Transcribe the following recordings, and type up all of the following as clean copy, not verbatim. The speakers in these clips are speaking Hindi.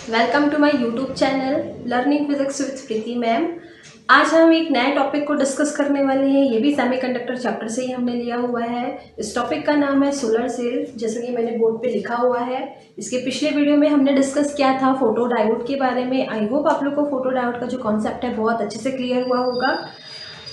Welcome to my YouTube channel learning physics with Preeti ma'am. आज हम एक नए टॉपिक को डिस्कस करने वाले हैं। ये भी सेमीकंडक्टर चैप्टर से ही हमने लिया हुआ है। इस टॉपिक का नाम है सोलर सेल, जैसे कि मैंने बोर्ड पे लिखा हुआ है। इसके पिछले वीडियो में हमने डिस्कस किया था फोटो डायोड के बारे में। आई होप आप लोग को फोटो डायोड का जो कॉन्सेप्ट है बहुत अच्छे से क्लियर हुआ होगा।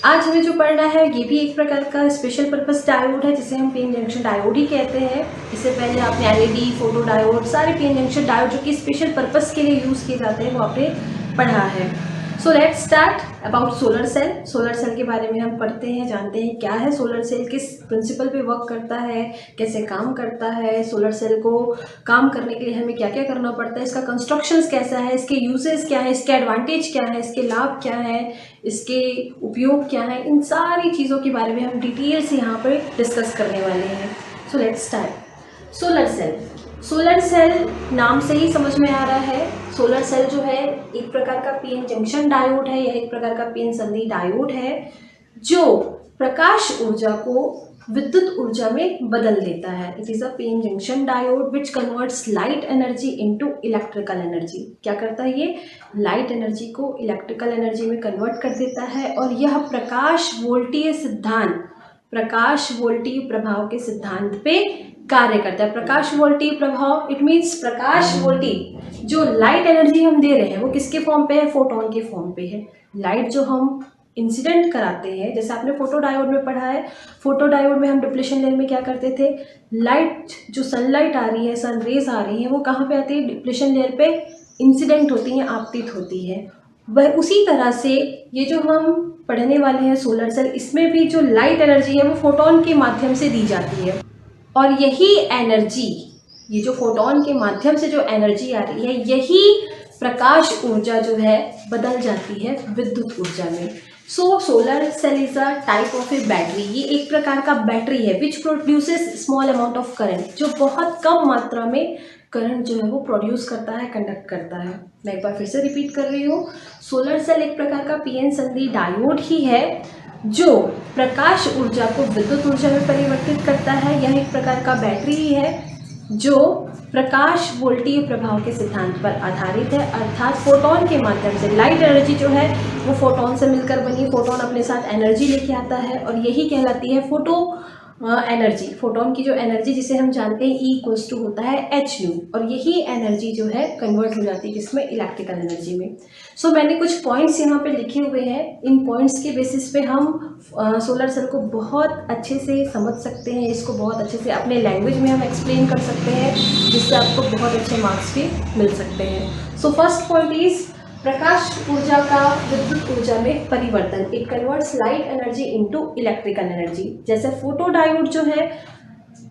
आज हमें जो पढ़ना है ये भी एक प्रकार का स्पेशल पर्पस डायोड है, जिसे हम पीएन जंक्शन डायोड ही कहते हैं। इससे पहले आपने एलईडी, फोटो डायोड, सारे पीएन जंक्शन डायोड जो कि स्पेशल पर्पस के लिए यूज़ किए जाते हैं वो आपने पढ़ा है। So let's start about solar cell. Solar cell के बारे में हम पढ़ते हैं, जानते हैं क्या है सोलर सेल, किस प्रिंसिपल पे वर्क करता है, कैसे काम करता है। सोलर सेल को काम करने के लिए हमें क्या क्या करना पड़ता है, इसका कंस्ट्रक्शंस कैसा है, इसके यूजेस क्या है, इसके एडवांटेज क्या है, इसके लाभ क्या है, इसके उपयोग क्या है। इन सारी चीज़ों के बारे में हम डिटेल से यहाँ पर डिस्कस करने वाले हैं। So let's start. Solar cell. Solar cell नाम से ही समझ में आ रहा है, सोलर सेल जो है एक प्रकार का पीएन जंक्शन डायोड है। यह एक प्रकार का पीएन संधि डायोड है जो प्रकाश ऊर्जा को विद्युत ऊर्जा में बदल देता है। It is a PN junction diode which converts light energy into electrical energy. क्या करता है ये? लाइट एनर्जी को इलेक्ट्रिकल एनर्जी में कन्वर्ट कर देता है। और यह प्रकाश वोल्टीय प्रभाव के सिद्धांत पे कार्य करता है। प्रकाश वोल्टीय प्रभाव, इट मीन्स प्रकाश वोल्टी जो लाइट एनर्जी हम दे रहे हैं वो किसके फॉर्म पे है? फोटोन के फॉर्म पे है। लाइट जो हम इंसिडेंट कराते हैं, जैसे आपने फोटो डायोड में पढ़ा है, फोटो डायोड में हम डिप्लेशन लेयर में क्या करते थे, लाइट जो सनलाइट आ रही है, सन रेज आ रही है, वो कहाँ पे आती है? डिप्लेशन लेयर पे इंसिडेंट होती हैं, आपतित होती है। वह उसी तरह से ये जो हम पढ़ने वाले हैं सोलर सेल, इसमें भी जो लाइट एनर्जी है वो फोटोन के माध्यम से दी जाती है। और यही एनर्जी, ये जो फोटोन के माध्यम से जो एनर्जी आ रही है, यही प्रकाश ऊर्जा जो है बदल जाती है विद्युत ऊर्जा में। So solar cell is a type of a battery. ये एक प्रकार का बैटरी है which produces small amount of current, जो बहुत कम मात्रा में करंट जो है वो प्रोड्यूस करता है, कंडक्ट करता है। मैं एक बार फिर से रिपीट कर रही हूँ, सोलर सेल एक प्रकार का पीएन संधि डायोड ही है जो प्रकाश ऊर्जा को विद्युत ऊर्जा में परिवर्तित करता है। यह एक प्रकार का बैटरी ही है जो प्रकाश वोल्टीय प्रभाव के सिद्धांत पर आधारित है, अर्थात फोटोन के माध्यम से। लाइट एनर्जी जो है वो फोटोन से मिलकर बनी, फोटोन अपने साथ एनर्जी लेके आता है और यही कहलाती है फोटो एनर्जी। फोटोन की जो एनर्जी जिसे हम जानते हैं E इक्वल्स टू होता है hν, और यही एनर्जी जो है कन्वर्ट हो जाती है किसमें? इलेक्ट्रिकल एनर्जी में। सो मैंने कुछ पॉइंट्स यहाँ पे लिखे हुए हैं। इन पॉइंट्स के बेसिस पे हम सोलर सेल को बहुत अच्छे से समझ सकते हैं, इसको बहुत अच्छे से अपने लैंग्वेज में हम एक्सप्लेन कर सकते हैं, जिससे आपको बहुत अच्छे मार्क्स भी मिल सकते हैं। सो फर्स्ट पॉइंट इज प्रकाश ऊर्जा का विद्युत ऊर्जा में परिवर्तन। It converts light energy into electrical energy. जैसे फोटो डायोड जो है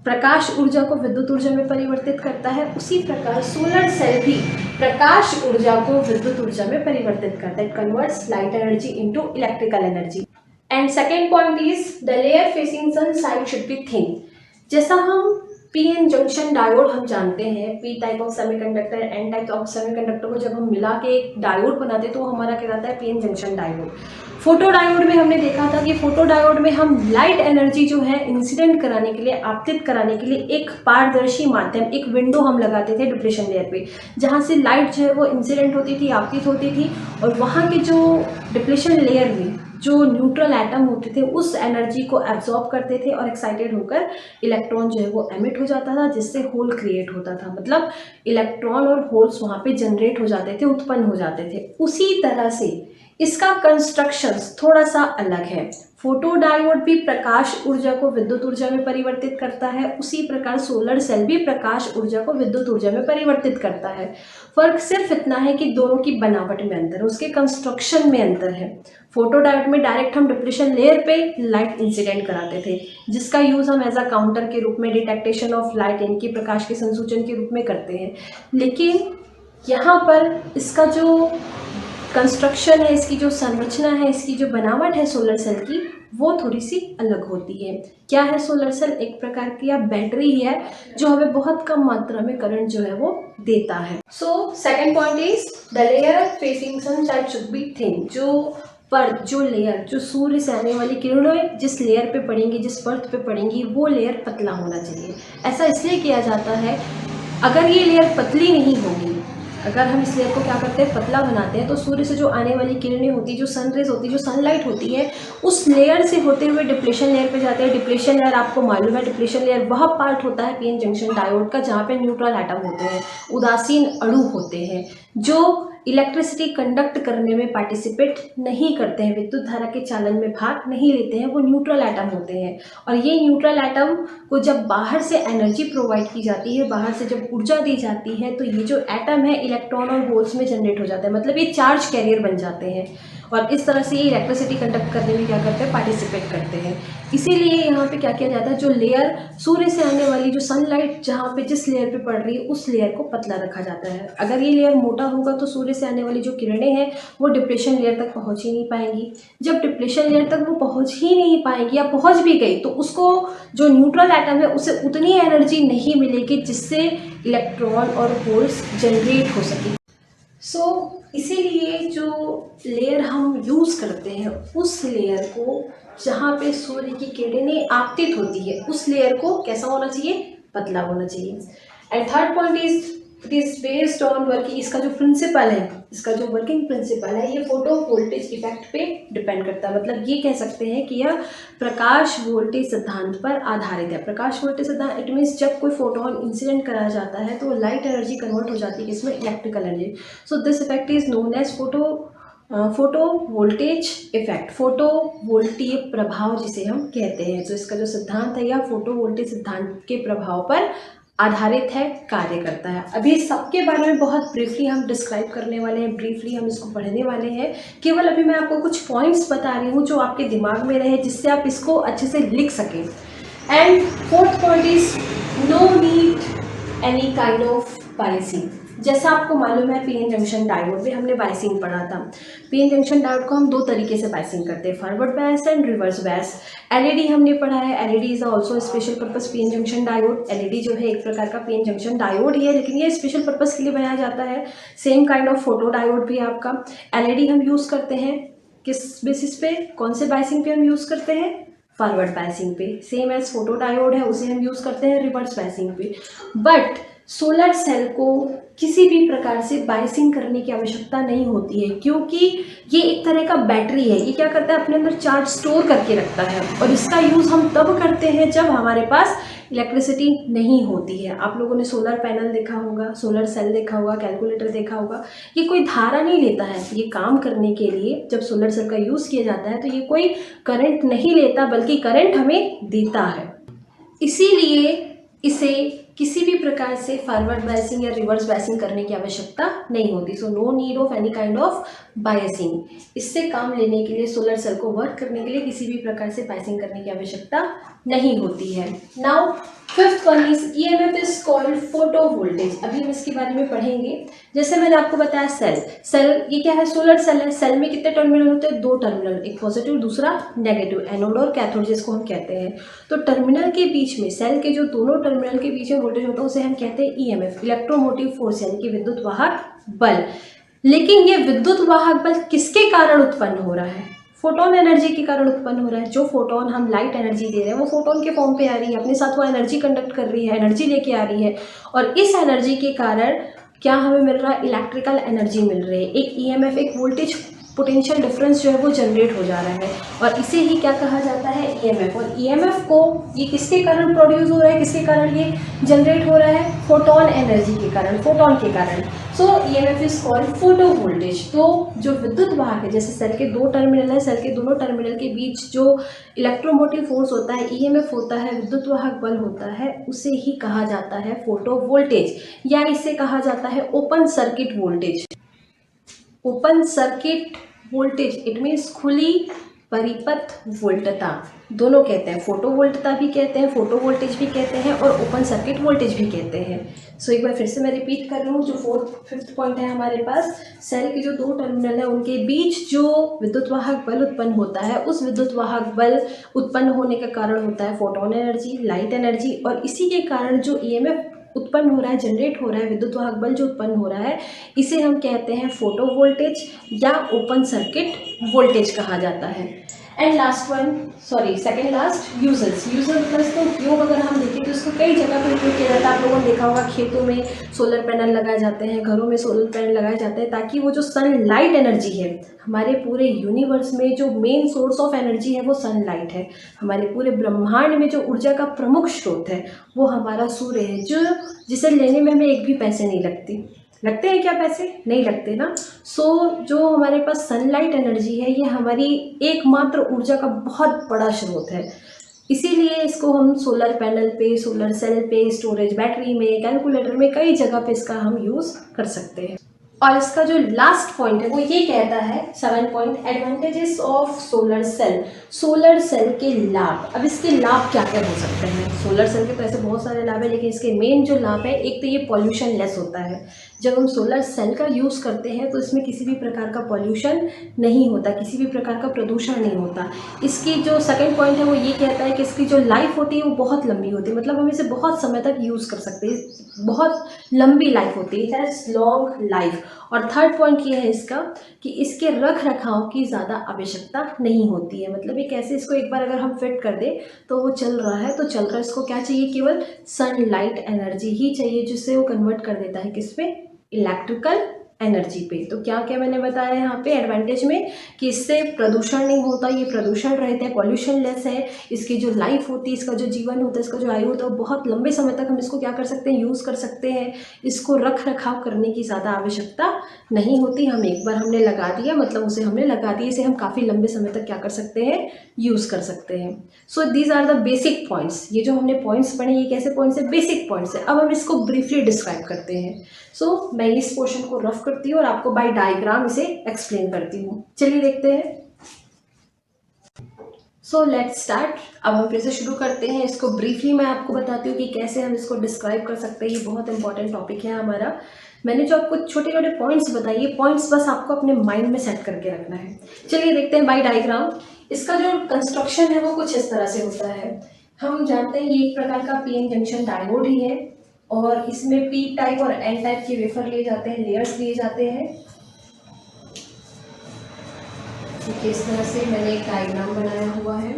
प्रकाश ऊर्जा को विद्युत ऊर्जा में परिवर्तित करता है, उसी प्रकार सोलर सेल भी प्रकाश ऊर्जा को विद्युत ऊर्जा में परिवर्तित करता है। It converts light energy into electrical energy. And second point is the layer facing sun side should be thin. जैसा हम पीएन जंक्शन डायोड हम जानते हैं, P type of semiconductor, N type of semiconductor को जब हम मिला के एक डायोड बनाते हैं तो वो हमारा कहलाता है PN junction diode. Photo diode में हमने देखा था कि फोटो डायोड में हम लाइट एनर्जी जो है इंसिडेंट कराने के लिए, आपतित कराने के लिए एक पारदर्शी माध्यम, एक विंडो हम लगाते थे डिप्लेशन लेयर पे, जहाँ से लाइट जो है वो इंसिडेंट होती थी, आपतित होती थी, और वहाँ की जो डिप्लेशन लेयर में जो न्यूट्रल एटम होते थे उस एनर्जी को एब्जॉर्ब करते थे और एक्साइटेड होकर इलेक्ट्रॉन जो है वो एमिट हो जाता था, जिससे होल क्रिएट होता था। मतलब इलेक्ट्रॉन और होल्स वहाँ पे जनरेट हो जाते थे, उत्पन्न हो जाते थे। उसी तरह से इसका कंस्ट्रक्शंस थोड़ा सा अलग है। फोटो डायोड भी प्रकाश ऊर्जा को विद्युत ऊर्जा में परिवर्तित करता है, उसी प्रकार सोलर सेल भी प्रकाश ऊर्जा को विद्युत ऊर्जा में परिवर्तित करता है। फर्क सिर्फ इतना है कि दोनों की बनावट में अंतर है, उसके कंस्ट्रक्शन में अंतर है। फोटो डायोड में डायरेक्ट हम डिप्लेशन लेयर पे लाइट इंसिडेंट कराते थे, जिसका यूज हम एज अ काउंटर के रूप में, डिटेक्टेशन ऑफ लाइट यानी कि प्रकाश के संसूचन के रूप में करते हैं। लेकिन यहाँ पर इसका जो कंस्ट्रक्शन है, इसकी जो संरचना है, इसकी जो बनावट है सोलर सेल की, वो थोड़ी सी अलग होती है। क्या है सोलर सेल? एक प्रकार की बैटरी ही है जो हमें बहुत कम मात्रा में करंट जो है वो देता है। So second point is the layer facing sun side should be thin. जो लेयर, जो सूर्य से आने वाली किरणें जिस लेयर पे पड़ेंगी, जिस परत पे पड़ेंगी, वो लेयर पतला होना चाहिए। ऐसा इसलिए किया जाता है, अगर ये लेयर पतली नहीं होगी, अगर हम इस लेयर को क्या करते हैं, पतला बनाते हैं, तो सूर्य से जो आने वाली किरणें होती है, जो सन रेज होती है, जो सनलाइट होती है, उस लेयर से होते हुए डिप्लेशन लेयर पे जाते हैं। डिप्लेशन लेयर आपको मालूम है, डिप्लेशन लेयर वह पार्ट होता है पीएन जंक्शन डायोड का जहाँ पे न्यूट्रल एटम होते हैं, उदासीन अणु होते हैं, जो इलेक्ट्रिसिटी कंडक्ट करने में पार्टिसिपेट नहीं करते हैं, विद्युत धारा के चालन में भाग नहीं लेते हैं, वो न्यूट्रल एटम होते हैं। और ये न्यूट्रल एटम को जब बाहर से एनर्जी प्रोवाइड की जाती है, बाहर से जब ऊर्जा दी जाती है, तो ये जो एटम है इलेक्ट्रॉन और होल्स में जनरेट हो जाता है, मतलब ये चार्ज कैरियर बन जाते हैं और इस तरह से ये इलेक्ट्रिसिटी कंडक्ट करने में क्या करते हैं, पार्टिसिपेट करते हैं। इसीलिए यहाँ पे क्या किया जाता है, जो लेयर सूर्य से आने वाली जो सनलाइट जहाँ पे जिस लेयर पे पड़ रही है उस लेयर को पतला रखा जाता है। अगर ये लेयर मोटा होगा तो सूर्य से आने वाली जो किरणें हैं वो डिप्लेशन लेयर तक पहुँच ही नहीं पाएंगी। जब डिप्लेशन लेयर तक वो पहुँच ही नहीं पाएंगी या पहुँच भी गई तो उसको जो न्यूट्रल एटम है उसे उतनी एनर्जी नहीं मिलेगी जिससे इलेक्ट्रॉन और होल्स जनरेट हो सके। इसीलिए जो लेयर हम यूज़ करते हैं उस लेयर को जहाँ पे सूर्य की किरणें आपतित होती है उस लेयर को कैसा होना चाहिए, पतला होना चाहिए। And third point it is based on working, इसका जो प्रिंसिपल है, इसका जो वर्किंग प्रिंसिपल है, ये फोटो वोल्टेज इफेक्ट पे डिपेंड करता है। मतलब ये कह सकते हैं कि यह प्रकाश वोल्टेज सिद्धांत पर आधारित है। प्रकाश वोल्टेज सिद्धांत इट मीन्स जब कोई फोटोन इंसिडेंट करा जाता है तो लाइट एनर्जी कन्वर्ट हो जाती है इसमें electrical energy. So this effect is known as photo voltage effect, photo वोल्टीय प्रभाव जिसे हम कहते हैं। तो इसका जो सिद्धांत है यह फोटो वोल्टेज सिद्धांत के प्रभाव पर आधारित है, कार्य करता है। अभी सबके बारे में बहुत ब्रीफली हम डिस्क्राइब करने वाले हैं, ब्रीफली हम इसको पढ़ने वाले हैं। केवल अभी मैं आपको कुछ पॉइंट्स बता रही हूँ जो आपके दिमाग में रहे, जिससे आप इसको अच्छे से लिख सकें। And fourth point is no need any kind of biasing. जैसा आपको मालूम है पीएन जंक्शन डायोड में हमने बायसिंग पढ़ा था। पीएन जंक्शन डायोड को हम दो तरीके से बायसिंग करते हैं, forward bias and reverse bias. LED हमने पढ़ा है, LED is also special purpose PN junction diode. LED जो है एक प्रकार का पीएन जंक्शन डायोड ही है, लेकिन ये स्पेशल पर्पस के लिए बनाया जाता है। Same kind of photo diode भी है आपका। एलईडी हम यूज़ करते हैं किस बेसिस पे, कौन से बायसिंग पे हम यूज़ करते हैं, फॉरवर्ड बायसिंग पे। सेम एज फोटो डायोड है उसे हम यूज़ करते हैं रिवर्स बायसिंग पे। बट सोलर सेल को किसी भी प्रकार से बायसिंग करने की आवश्यकता नहीं होती है, क्योंकि ये एक तरह का बैटरी है। ये क्या करता है, अपने अंदर चार्ज स्टोर करके रखता है और इसका यूज़ हम तब करते हैं जब हमारे पास इलेक्ट्रिसिटी नहीं होती है। आप लोगों ने सोलर पैनल देखा होगा, सोलर सेल देखा होगा, कैलकुलेटर देखा होगा। ये कोई धारा नहीं लेता है। ये काम करने के लिए जब सोलर सेल का यूज़ किया जाता है तो ये कोई करंट नहीं लेता, बल्कि करंट हमें देता है। इसीलिए इसे किसी भी प्रकार से फॉरवर्ड बायसिंग या रिवर्स बायसिंग करने की आवश्यकता नहीं होती। So no need of any kind of biasing. इससे काम लेने के लिए, सोलर सेल को वर्क करने के लिए किसी भी प्रकार से बायसिंग करने की आवश्यकता नहीं होती है। Now fifth one is EMF is called photo voltage. अभी हम इसके बारे में पढ़ेंगे। जैसे मैंने आपको बताया सेल ये क्या है, सोलर सेल है। सेल में कितने टर्मिनल होते हैं, दो टर्मिनल, एक पॉजिटिव दूसरा नेगेटिव, एनोड और कैथोड जिसको हम कहते हैं। तो टर्मिनल के बीच में, सेल के जो दोनों टर्मिनल के बीच में वोल्टेज होता है उसे हम कहते हैं ईएमएफ, इलेक्ट्रोमोटिव फोर्स, यानी कि विद्युत वाहक बल। लेकिन ये विद्युत वाहक बल किसके कारण उत्पन्न हो रहा है, फोटोन एनर्जी के कारण उत्पन्न हो रहा है। जो फोटोन हम लाइट एनर्जी दे रहे हैं वो फोटोन के फॉर्म पे आ रही है, अपने साथ वो एनर्जी कंडक्ट कर रही है, एनर्जी लेके आ रही है, और इस एनर्जी के कारण क्या हमें मिल रहा है, इलेक्ट्रिकल एनर्जी मिल रही है। एक ईएमएफ, एक वोल्टेज पोटेंशियल डिफरेंस जो है वो जनरेट हो जा रहा है, और इसे ही क्या कहा जाता है, ईएमएफ। और ईएमएफ को ये किसके कारण प्रोड्यूस हो रहा है, किसके कारण ये जनरेट हो रहा है, फोटोन एनर्जी के कारण, फोटोन के कारण। So EMF is called photo voltage. तो जो विद्युत वाहक है, जैसे सेल के दो टर्मिनल है, सेल के दोनों टर्मिनल के बीच जो इलेक्ट्रोमोटिव फोर्स होता है, ईएमएफ होता है, विद्युत वाहक बल होता है, उसे ही कहा जाता है फोटो वोल्टेज, या इसे कहा जाता है open circuit voltage. Open circuit voltage it means खुली परिपथ वोल्टता, दोनों कहते हैं। फोटो वोल्टता भी कहते हैं, फोटो वोल्टेज भी कहते हैं, और ओपन सर्किट वोल्टेज भी कहते हैं। सो एक बार फिर से मैं रिपीट कर रही हूँ। जो फिफ्थ पॉइंट है हमारे पास, सेल के जो दो टर्मिनल है उनके बीच जो विद्युत वाहक बल उत्पन्न होता है, उस विद्युत वाहक बल उत्पन्न होने का कारण होता है फोटोन एनर्जी, लाइट एनर्जी, और इसी के कारण जो ईएमएफ उत्पन्न हो रहा है, जनरेट हो रहा है, विद्युत वाहक बल जो उत्पन्न हो रहा है, इसे हम कहते हैं फोटो वोल्टेज या ओपन सर्किट वोल्टेज कहा जाता है। And last one, sorry second last, users. User मतलब इसका उपयोग अगर हम देखें तो इसको कई जगह पर उपयोग किया जाता है। आप लोगों ने देखा होगा खेतों में सोलर पैनल लगाए जाते हैं, घरों में सोलर पैनल लगाए जाते हैं, ताकि वो जो सनलाइट एनर्जी है, हमारे पूरे यूनिवर्स में जो मेन सोर्स ऑफ एनर्जी है वो सनलाइट है। हमारे पूरे ब्रह्मांड में जो ऊर्जा का प्रमुख स्रोत है वो हमारा सूर्य है, जो जिसे लेने में हमें एक भी पैसे नहीं लगते हैं क्या पैसे? नहीं लगते ना। जो हमारे पास सनलाइट एनर्जी है, ये हमारी एकमात्र ऊर्जा का बहुत बड़ा स्रोत है। इसीलिए इसको हम सोलर पैनल पे, सोलर सेल पे, स्टोरेज बैटरी में, कैलकुलेटर में, कई जगह पे इसका हम यूज़ कर सकते हैं। और इसका जो लास्ट पॉइंट है वो ये कहता है, 7 point, advantages of solar cell. Solar cell के लाभ। अब इसके लाभ क्या क्या हो सकते हैं? सोलर सेल के तो ऐसे बहुत सारे लाभ है, लेकिन इसके मेन जो लाभ है, एक तो ये पॉल्यूशन लेस होता है। जब हम सोलर सेल का यूज़ करते हैं तो इसमें किसी भी प्रकार का पॉल्यूशन नहीं होता, किसी भी प्रकार का प्रदूषण नहीं होता। इसकी जो सेकंड पॉइंट है वो ये कहता है कि इसकी जो लाइफ होती है वो बहुत लंबी होती है, मतलब हम इसे बहुत समय तक यूज़ कर सकते हैं, बहुत लंबी लाइफ होती है, इट हैज़ लॉन्ग लाइफ। और थर्ड पॉइंट ये है इसका कि इसके रख रखाव की ज़्यादा आवश्यकता नहीं होती है। मतलब ये कैसे, इसको एक बार अगर हम फिट कर दें तो वो चल रहा है तो चल रहा है, इसको क्या चाहिए? केवल सनलाइट एनर्जी ही चाहिए, जिससे वो कन्वर्ट कर देता है किस पे? इलेक्ट्रिकल एनर्जी पे। तो क्या क्या मैंने बताया यहाँ पे एडवांटेज में, कि इससे प्रदूषण नहीं होता, ये प्रदूषण रहित है, पॉल्यूशन लेस है, इसकी जो लाइफ होती है, इसका जो जीवन होता है, इसका जो आयु होता है, वो बहुत लंबे समय तक हम इसको क्या कर सकते हैं? यूज़ कर सकते हैं। इसको रख रखाव करने की ज़्यादा आवश्यकता नहीं होती। हम एक बार हमने लगा दिया, मतलब उसे हमने लगा दिया, इसे हम काफ़ी लंबे समय तक क्या कर सकते हैं? यूज़ कर सकते हैं। So these are the basic points. ये जो हमने पॉइंट्स पढ़े, ये कैसे पॉइंट्स है? बेसिक पॉइंट्स है। अब हम इसको ब्रीफली डिस्क्राइब करते हैं। मैं इस पोर्शन को रफ करती हूँ और आपको बाय डायग्राम इसे एक्सप्लेन करती हूँ। चलिए देखते हैं। Let's start. अब हम फिर से शुरू करते हैं। इसको ब्रीफली मैं आपको बताती हूँ कि कैसे हम इसको डिस्क्राइब कर सकते हैं। ये बहुत इंपॉर्टेंट टॉपिक है हमारा। मैंने जो आपको छोटे छोटे पॉइंट्स बताए, ये पॉइंट्स बस आपको अपने माइंड में सेट करके रखना है। चलिए देखते हैं बाय डायग्राम। इसका जो कंस्ट्रक्शन है वो कुछ इस तरह से होता है। हम जानते हैं ये एक प्रकार का पीएन जंक्शन डायोड ही है, और इसमें पी टाइप और एन टाइप के वेफर लिए जाते हैं, लेयर्स लिए जाते हैं। देखिए इस तरह से मैंने एक डायग्राम बनाया हुआ है।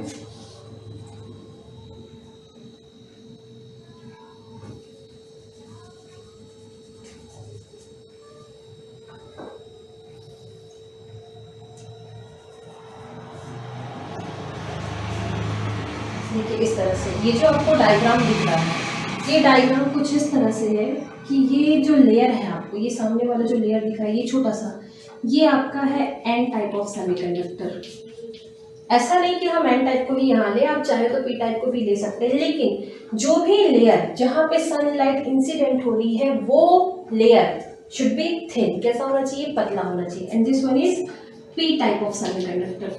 देखिए इस तरह से ये जो आपको डायग्राम दिख रहा है, ये डायग्राम कुछ इस तरह से है कि ये जो लेयर है, आपको ये सामने वाला जो लेयर दिख रहा है, ये छोटा सा, ये आपका है एन टाइप ऑफ सेमीकंडक्टर। ऐसा नहीं कि हम एन टाइप को ही यहाँ ले, आप चाहे तो पी टाइप को भी ले सकते हैं, लेकिन जो भी लेयर जहाँ पे सनलाइट इंसिडेंट हो रही है वो लेयर शुड बी थिन। कैसा होना चाहिए? पतला होना चाहिए। And this one is P type of semiconductor.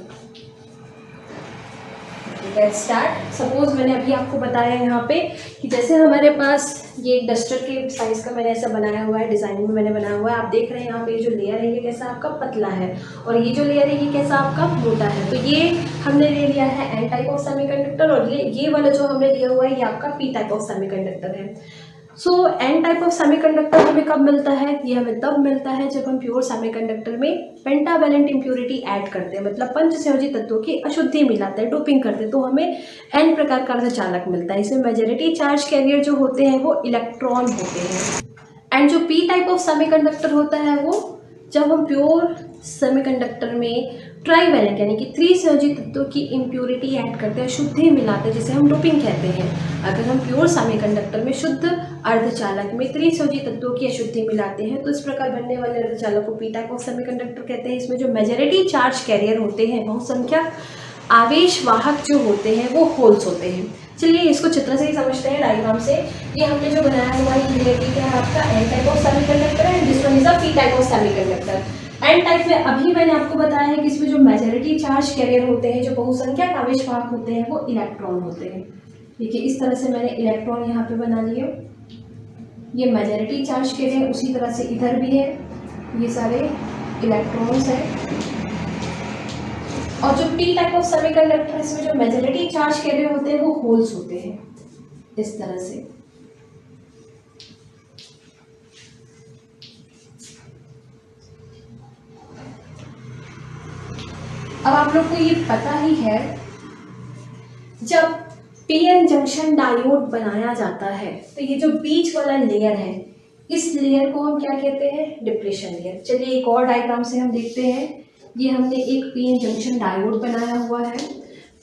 Let's start. Suppose मैंने अभी आपको बताया यहाँ पे कि जैसे हमारे पास ये डस्टर के साइज का मैंने ऐसा बनाया हुआ है, डिजाइन में मैंने बनाया हुआ है। आप देख रहे हैं यहाँ पे ये जो लेयर है ये कैसा आपका पतला है, और ये जो लेयर है ये कैसा आपका मोटा है। तो ये हमने ले लिया है एन टाइप ऑफ सेमीकंडक्टर, और ये वाला जो हमने लिया हुआ है ये आपका पी टाइप ऑफ सेमीकंडक्टर है। एन टाइप ऑफ सेमीकंडक्टर हमें कब मिलता है? ये हमें तब मिलता है जब हम प्योर सेमीकंडक्टर में पेंटावैलेंट इम्प्योरिटी ऐड करते हैं, मतलब पंचसंयोजी तत्वों की अशुद्धि मिलाते हैं, डोपिंग करते हैं, तो हमें एन प्रकार का अर्धचालक मिलता है। इसमें मेजॉरिटी चार्ज कैरियर जो होते हैं वो इलेक्ट्रॉन होते हैं। एंड जो पी टाइप ऑफ सेमीकंडक्टर होता है वो जब हम प्योर सेमीकंडक्टर में ट्राईवैलेंट यानी कि 3 संयोजी तत्वों की इम्प्योरिटी ऐड करते हैं, शुद्धि मिलाते हैं, जिसे हम डोपिंग कहते हैं। अगर हम प्योर सेमीकंडक्टर में शुद्ध अर्धचालक में 3 संयोजी तत्वों की अशुद्धि मिलाते हैं तो इस प्रकार बनने वाले अर्धचालक को पी टाइप ऑफ सेमीकंडक्टर कहते हैं। इसमें जो मेजॉरिटी चार्ज कैरियर होते हैं, बहुसंख्यक आवेश वाहक जो होते हैं वो होल्स होते हैं। चलिए इसको चित्र से ही समझते हैं, डायग्राम से। ये हमने जो बनाया हुआ है ये है आपका एन टाइप ऑफ सेमीकंडक्टर है, this one is a P type of semiconductor. N type में अभी मैंने आपको बताया है कि इसमें जो मेजॉरिटी चार्ज कैरियर होते हैं, जो बहुसंख्यक आवेश वाहक होते हैं वो इलेक्ट्रॉन होते हैं। देखिए इस तरह से मैंने इलेक्ट्रॉन यहाँ पे बना लिए। ये मेजॉरिटी चार्ज कैरियर, उसी तरह से इधर भी है, ये सारे इलेक्ट्रॉन्स हैं। और जो पी टाइप ऑफ सेमीकंडक्टर है इसमें जो मेजॉरिटी चार्ज कैरियर होते हैं वो होल्स होते हैं, इस तरह से। अब आप लोग को ये पता ही है, जब पीएन जंक्शन डायोड बनाया जाता है तो ये जो बीच वाला लेयर है, इस लेयर को हम क्या कहते हैं, डिप्लीशन लेयर। चलिए एक और डायग्राम से हम देखते हैं। ये हमने एक पीएन जंक्शन डायोड बनाया हुआ है।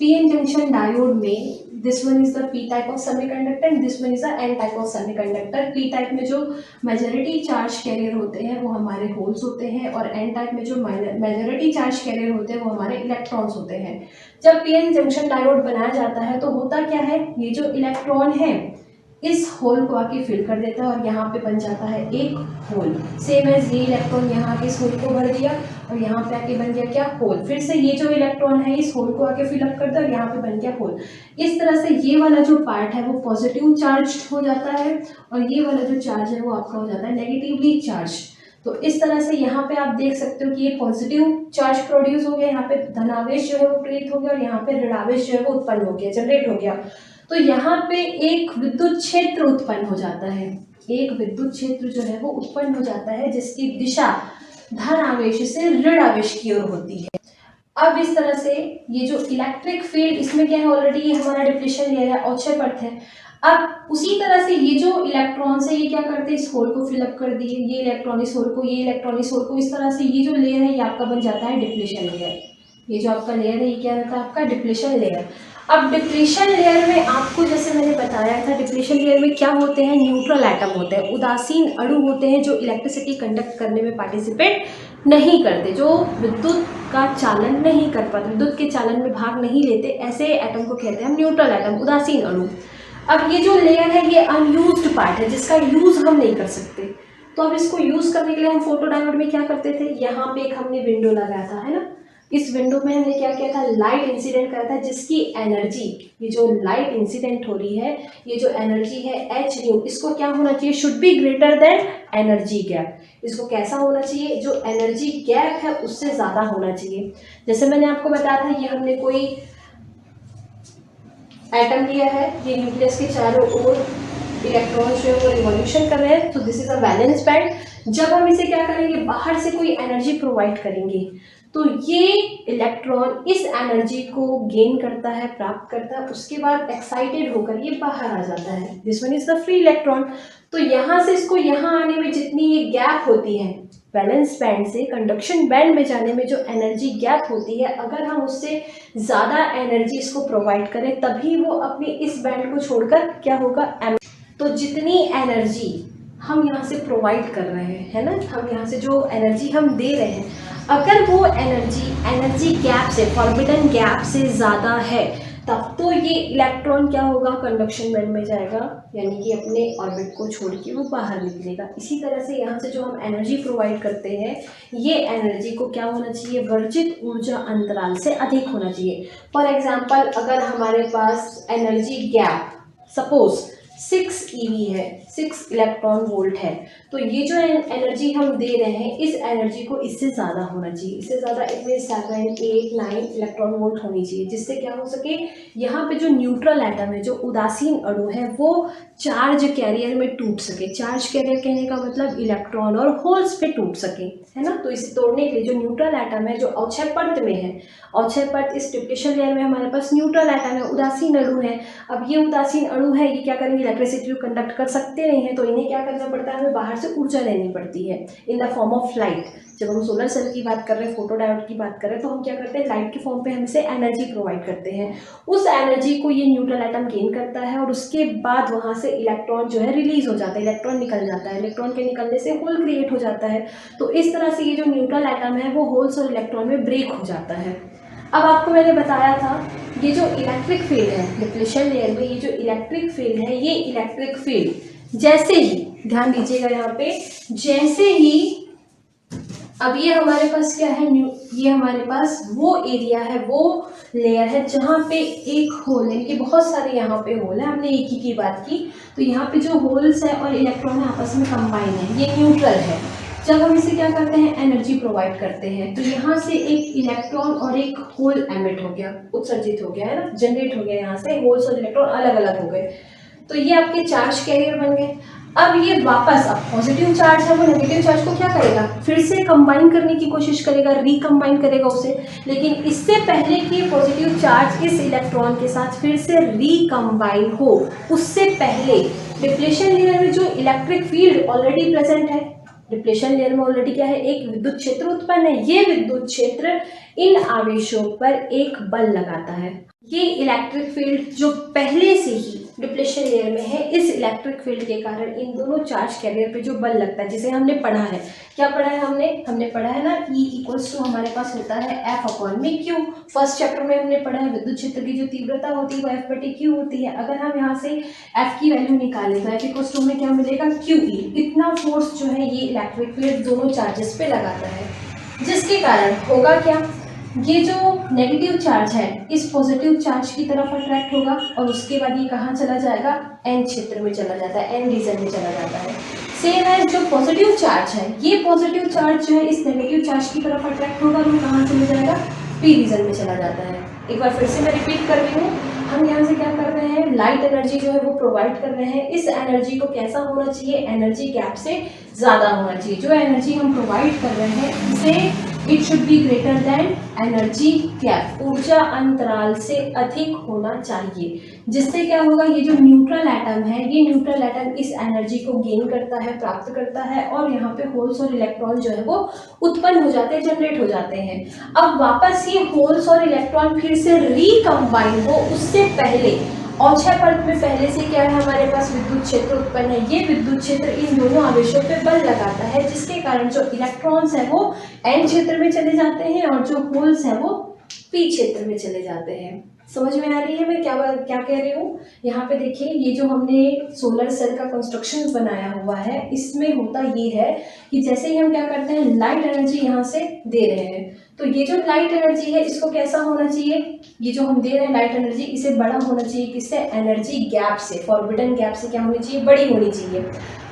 पीएन जंक्शन डायोड में this one is the P type of semiconductor and this one is the N type of semiconductor. P type में जो मेजॉरिटी चार्ज कैरियर होते हैं वो हमारे होल्स होते हैं, और एन टाइप में जो मेजॉरिटी चार्ज कैरियर होते हैं वो हमारे इलेक्ट्रॉन्स होते हैं। जब पीएन जंक्शन डायोड बनाया जाता है तो होता क्या है, ये जो इलेक्ट्रॉन है इस होल को आके फिल कर देता है और यहाँ पे बन जाता है एक होल। सेम एज ये इलेक्ट्रॉन यहाँ के इस होल को भर दिया और यहाँ पे आके बन गया क्या, होल। फिर से ये जो इलेक्ट्रॉन है इस होल को आके फिलअप करता है और यहाँ पे बन गया होल। इस तरह से ये वाला जो पार्ट है वो पॉजिटिव चार्ज हो जाता है और ये वाला जो चार्ज है वो आपका हो जाता है नेगेटिवली चार्ज। तो इस तरह से यहाँ पे आप देख सकते हो कि ये पॉजिटिव चार्ज प्रोड्यूस हो गया, यहाँ पे धनावेश जो है वो प्रेरित हो गया और यहाँ पे ऋणावेश जो है वो उत्पन्न हो गया, जनरेट हो गया। तो यहाँ पे एक विद्युत क्षेत्र उत्पन्न हो जाता है, एक विद्युत क्षेत्र जो है वो उत्पन्न हो जाता है जिसकी दिशा धन आवेश से ऋण आवेश की ओर होती है। अब इस तरह से ये जो इलेक्ट्रिक फील्ड, इसमें क्या है, ऑलरेडी ये हमारा डिप्लीशन लेयर है, अवक्षय परत है। अब उसी तरह से ये जो इलेक्ट्रॉन्स है ये क्या करते हैं, इस होल को फिलअप कर दिए, ये इलेक्ट्रॉन इस होल को, ये इलेक्ट्रॉन इस होल को, इस तरह से ये जो लेयर है ये आपका बन जाता है डिप्लीशन लेयर। ये जो आपका लेयर है ये क्या रहता है, आपका डिप्लीशन लेयर। अब डिप्लीशन लेयर में आपको जैसे मैंने बताया था, डिप्लीशन लेयर में क्या होते हैं, न्यूट्रल एटम होते हैं, उदासीन अणु होते हैं जो इलेक्ट्रिसिटी कंडक्ट करने में पार्टिसिपेट नहीं करते, जो विद्युत का चालन नहीं कर पाते, विद्युत के चालन में भाग नहीं लेते, ऐसे एटम को कहते हैं हम न्यूट्रल एटम, उदासीन अणु। अब ये जो लेयर है ये अनयूज्ड पार्ट है जिसका यूज हम नहीं कर सकते। तो अब इसको यूज करने के लिए हम फोटो डायोड में क्या करते थे, यहाँ पे एक हमने विंडो लगाया था, है ना। इस विंडो में हमने क्या किया था, लाइट इंसिडेंट करा था जिसकी एनर्जी, ये जो लाइट इंसिडेंट हो रही है ये जो एनर्जी है एच न्यू, इसको क्या होना चाहिए, should be greater than energy gap. इसको कैसा होना चाहिए, जो एनर्जी गैप है उससे ज़्यादा होना चाहिए। जैसे मैंने आपको बताया था, ये हमने कोई एटम लिया है, ये न्यूक्लियस के चारों ओर इलेक्ट्रॉन जो है वो रिवॉल्यूशन कर रहे हैं, तो this is a valence band. जब हम इसे क्या करेंगे, बाहर से कोई एनर्जी प्रोवाइड करेंगे तो ये इलेक्ट्रॉन इस एनर्जी को गेन करता है, प्राप्त करता है, उसके बाद एक्साइटेड होकर ये बाहर आ जाता है, this one is the free electron. तो यहाँ से इसको यहाँ आने में जितनी ये गैप होती है, वैलेंस बैंड से कंडक्शन बैंड में जाने में जो एनर्जी गैप होती है, अगर हम उससे ज़्यादा एनर्जी इसको प्रोवाइड करें तभी वो अपने इस बैंड को छोड़कर क्या होगा, तो जितनी एनर्जी हम यहाँ से प्रोवाइड कर रहे हैं, है ना, हम यहाँ से जो एनर्जी हम दे रहे हैं, अगर वो एनर्जी गैप से, फॉरबिडन गैप से ज़्यादा है, तब तो ये इलेक्ट्रॉन क्या होगा, कंडक्शन बैंड में जाएगा, यानी कि अपने ऑर्बिट को छोड़ के वो बाहर निकलेगा। इसी तरह से यहाँ से जो हम एनर्जी प्रोवाइड करते हैं, ये एनर्जी को क्या होना चाहिए, वर्जित ऊर्जा अंतराल से अधिक होना चाहिए। फॉर एग्जाम्पल, अगर हमारे पास एनर्जी गैप सपोज 6 eV है, 6 इलेक्ट्रॉन वोल्ट है, तो ये जो एनर्जी हम दे रहे हैं इस एनर्जी को इससे ज़्यादा होना चाहिए, इससे ज़्यादा इसमें 7, 8, 9 इलेक्ट्रॉन वोल्ट होनी चाहिए, जिससे क्या हो सके, यहाँ पे जो न्यूट्रल एटम है, जो उदासीन अणु है, वो चार्ज कैरियर में टूट सके। चार्ज कैरियर कहने का मतलब इलेक्ट्रॉन और होल्स पे टूट सके, है ना। तो इसे तोड़ने के लिए जो न्यूट्रल एटम है, जो अवक्षय परत में है, अवक्षय परत इस डिप्लीशन लेयर में हमारे पास न्यूट्रल एटम है, उदासीन अणु है। अब ये उदासीन अणु है, ये क्या करेंगे, इलेक्ट्रिसिटी को कंडक्ट कर सकते नहीं है, तो इन्हें क्या करना पड़ता है, हमें बाहर से ऊर्जा लेनी पड़ती है in the form of light. जब हम सोलर सेल की बात कर रहे हैं, फोटो डायोड की बात कर रहे हैं, तो हम क्या करते हैं, लाइट के फॉर्म पे हम इसे एनर्जी प्रोवाइड करते हैं। उस एनर्जी को ये न्यूट्रल एटम गेन करता है और उसके बाद वहाँ से इलेक्ट्रॉन जो है रिलीज हो जाता है, इलेक्ट्रॉन निकल जाता है, इलेक्ट्रॉन के निकलने से होल क्रिएट हो जाता है। तो इस तरह से ये जो न्यूट्रल एटम है वो होल्स और इलेक्ट्रॉन में ब्रेक हो जाता है। अब आपको मैंने बताया था, ये जो इलेक्ट्रिक फील्ड है डिप्लीशन लेयर में, ये जो इलेक्ट्रिक फील्ड है, ये इलेक्ट्रिक फील्ड जैसे ही, ध्यान दीजिएगा यहाँ पे, जैसे ही, अब ये हमारे पास क्या है, ये हमारे पास वो एरिया है, वो लेयर है जहाँ पे एक होल है, कि बहुत सारे यहाँ पे होल है, हमने एक ही की बात की। तो यहाँ पे जो होल्स है और इलेक्ट्रॉन है आपस में कंबाइन है, ये न्यूट्रल है। जब हम इसे क्या करते हैं, एनर्जी प्रोवाइड करते हैं, तो यहाँ से एक इलेक्ट्रॉन और एक होल एमिट हो गया, उत्सर्जित हो गया, है ना, जनरेट हो गया, यहाँ से होल्स और इलेक्ट्रॉन अलग अलग हो गए, तो ये आपके चार्ज कैरियर बन गए। अब ये वापस, अब पॉजिटिव चार्ज है वो नेगेटिव चार्ज को क्या करेगा, फिर से कंबाइन करने की कोशिश करेगा, रिकंबाइन करेगा उसे। लेकिन इससे पहले कि पॉजिटिव चार्ज इस इलेक्ट्रॉन के साथ फिर से रिकंबाइन हो, उससे पहले डिप्लेशन लेयर में जो इलेक्ट्रिक फील्ड ऑलरेडी प्रेजेंट है, डिप्लेशन लेयर में ऑलरेडी क्या है, एक विद्युत क्षेत्र उत्पन्न है। ये विद्युत क्षेत्र इन आवेशों पर एक बल लगाता है। ये इलेक्ट्रिक फील्ड जो पहले से ही डिप्लेशन लेयर में है, इस इलेक्ट्रिक फील्ड के कारण इन दोनों चार्ज कैरियर पे जो बल लगता है, जिसे हमने पढ़ा है, क्या पढ़ा है हमने पढ़ा है ना, E इक्वल्स टू हमारे पास होता है F/Q। फर्स्ट चैप्टर में हमने पढ़ा है विद्युत क्षेत्र की जो तीव्रता होती है वो F/Q होती है। अगर हम यहाँ से F की वैल्यू निकालें तो F इक्वल्स टू हमें क्या मिलेगा, QE। इतना फोर्स जो है ये इलेक्ट्रिक फील्ड दोनों चार्जेस पे लगाता है, जिसके कारण होगा क्या, ये जो नेगेटिव चार्ज है इस पॉजिटिव चार्ज की तरफ अट्रैक्ट होगा और उसके बाद ये कहाँ चला जाएगा, एन क्षेत्र में चला जाता है, एन रीजन में चला जाता है। सेम है जो पॉजिटिव चार्ज है, ये पॉजिटिव चार्ज जो है इस नेगेटिव चार्ज की तरफ अट्रैक्ट होगा और वो कहाँ चले जाएगा, पी रीजन में चला जाता है। एक बार फिर से मैं रिपीट कर रही हूँ, हम यहाँ से क्या कर रहे हैं, लाइट एनर्जी जो है वो प्रोवाइड कर रहे हैं। इस एनर्जी को कैसा होना चाहिए, एनर्जी गैप से ज़्यादा होना चाहिए। जो एनर्जी हम प्रोवाइड कर रहे हैं इसे it should be greater than energy gap, ऊर्जा अंतराल से अधिक होना चाहिए। जिससे क्या होगा, ये जो न्यूट्रल एटम है, ये न्यूट्रल एटम इस एनर्जी को गेन करता है, प्राप्त करता है और यहाँ पे होल्स और इलेक्ट्रॉन जो है वो उत्पन्न हो जाते हैं, जनरेट हो जाते हैं। अब वापस ये होल्स और इलेक्ट्रॉन फिर से रिकम्बाइन हो, उससे पहले औछय परत में पहले से क्या है हमारे पास विद्युत क्षेत्र उत्पन्न है। ये विद्युत क्षेत्र इन दोनों आवेशों पे बल लगाता है, जिसके कारण जो इलेक्ट्रॉन्स है वो एन क्षेत्र में चले जाते हैं और जो होल्स है वो पी क्षेत्र में चले जाते हैं। समझ में आ रही है मैं क्या कह रही हूँ। यहाँ पे देखिए, ये जो हमने सोलर सेल का कंस्ट्रक्शन बनाया हुआ है, इसमें होता ये है कि जैसे ही हम क्या करते हैं, लाइट एनर्जी यहाँ से दे रहे हैं, तो ये जो लाइट एनर्जी है इसको कैसा होना चाहिए, ये जो हम दे रहे हैं लाइट एनर्जी, इसे बड़ा होना चाहिए, किससे, एनर्जी गैप से, फॉरबिडन गैप से क्या होनी चाहिए, बड़ी होनी चाहिए।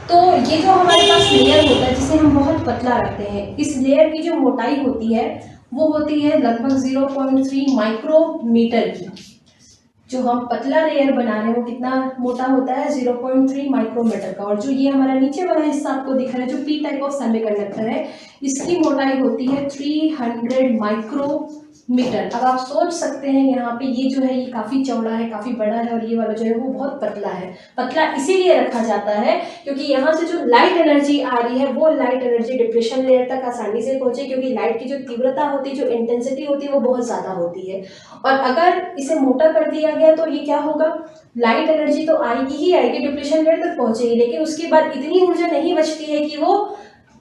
तो ये जो हमारे पास लेयर होता है जिसे हम बहुत पतला रखते हैं, इस लेयर की जो मोटाई होती है वो होती है लगभग 0.3 माइक्रोमीटर की। जो हम पतला लेयर बना रहे हैं वो कितना मोटा होता है, 0.3 माइक्रोमीटर का। और जो ये हमारा नीचे वाला हिस्सा आपको दिख रहा है जो पी टाइप ऑफ सेमीकंडक्टर है, इसकी मोटाई होती है 300 माइक्रोमीटर। अब आप सोच सकते हैं यहाँ पे ये जो है ये काफ़ी चौड़ा है, काफ़ी बड़ा है, और ये वाला जो है वो बहुत पतला है। पतला इसीलिए रखा जाता है क्योंकि यहाँ से जो लाइट एनर्जी आ रही है वो लाइट एनर्जी डिप्रेशन लेयर तक आसानी से पहुंचे, क्योंकि लाइट की जो तीव्रता होती है, जो इंटेंसिटी होती है वो बहुत ज़्यादा होती है। और अगर इसे मोटा कर दिया गया तो ये क्या होगा, लाइट एनर्जी तो आएगी ही आएगी, डिप्रेशन लेयर तक पहुंचेगी, लेकिन उसके बाद इतनी ऊर्जा नहीं बचती है कि वो